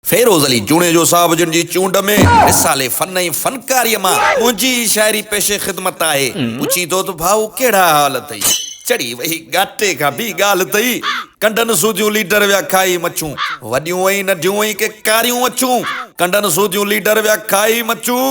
फेरोज़ अली जूने जो साहब जिन जी चूंड में रिसाले फन ऐं फनकारीअ मां मुंहिंजी शायरी पेशे ख़िदमत आहे। पुछींदो त भाऊ कहिड़ा हाल अथई, चढ़ी वही गाटे खां बि ॻाल्हि अथई। कंडन सूदियूं लीडर विया खाई मच्छूं, वॾियूं ऐं नंढियूं ऐं के कारियूं अछूं। कंडन सूदियूं लीडर विया खाई मच्छूं,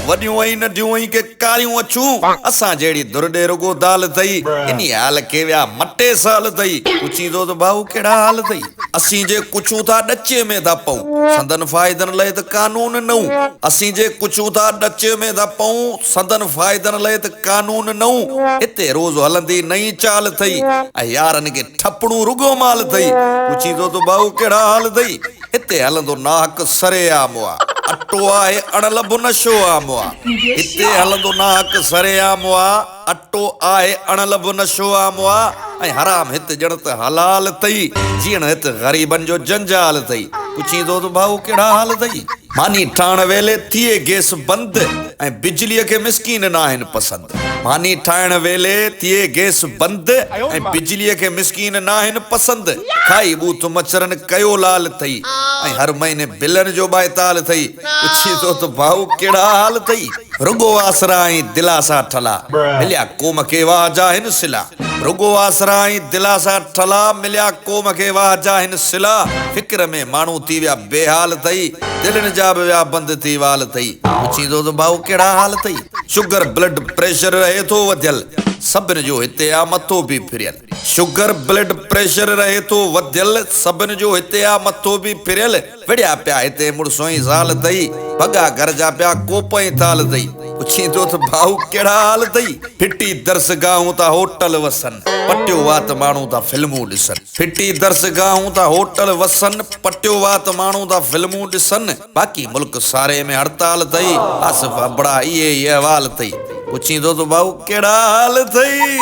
वॾियूं ऐं नंढियूं ऐं के कारियूं अछूं। असां जहिड़ी दुरडे रुगो दाल अथई, इन हाल के विया मटे साल अथई। पुछींदो त भाऊ कहिड़ा हाल अथई। असीं जे कुछूं था ॾचे में था पऊं, संदन फ़ाइदनि लाइ त कानून नऊं। असीं जे कुछूं था ॾचे में था पऊं, संदन फ़ाइदनि लाइ त कानून नऊं। हिते रोज़ हलंदी नई चाल अथई, ऐं यारनि खे ठपणूं रुगो माल अथई। पुछींदो त भाऊ कहिड़ा हाल अथई। हिते हलंदो नाहक सरेआम आ, अटो आहे अणलभ नशो आम आ। हिते हलंदो नाहक सरेआम आ, अटो आहे अणलभ नशो आम आ। ऐं हराम हिते ॼण त हलाल अथई, जीअण हिते ग़रीबनि जो जंजाल अथई। पुछींदो त भाऊ कहिड़ा हाल अथई। मानी ठाहिण वेले थिए गैस बंदि, ऐं बिजलीअ खे मिसकीन न आहिनि पसंदि। मानी ठाहिण वेले थिए गैस बंदि, ऐं बिजलीअ खे मिसकीन न आहिनि पसंदि। खाई बूथ मच्छरनि कयो लाल अथई, ऐं हर महीने बिलनि जो बाएताल अथई। पुछींदो त भाऊ कहिड़ा हाल अथई। रुगो आसरा ऐं दिलासा ठला, मिलिया क़ौम खे वाह जा हिन सिला। रुगो आसरा ऐं दिलासा ठला, मिलिया क़ौम खे वाह जा हिन सिला। फिक्र में माण्हू थी विया बेहाल अथई, दिलनि जा बि विया बंदि थी वाल अथई। पुछींदो त भाऊ कहिड़ा हाल अथई। शुगर ब्लड प्रेशर रहे थो वधियल, सभिनि जो हिते आ मथो बि फिरियल। शुगर ब्लड प्रेशर रहे थो वधियल, सभिनि जो हिते आ मथो बि फिरियल। विड़िया पिया हिते मुड़सो ऐं ज़ाल अथई, भॻा घर जा पिया कोप ऐं थाल अथई। पुछींदो त भाऊ कहिड़ा हाल अथई। फिटी दर्सगाहूं था होटल वसनि, पटियो वात माण्हू था फिल्मूं ॾिसनि। फिटी दर्सगाहूं था होटल वसनि, पटियो वात माण्हू था फिल्मूं ॾिसनि। बाक़ी मुल्क सारे में हड़ताल अथई, आसिफ अबड़ा इहे ई अहवाल अथई। पुछींदो त भाऊ कहिड़ा हाल अथई।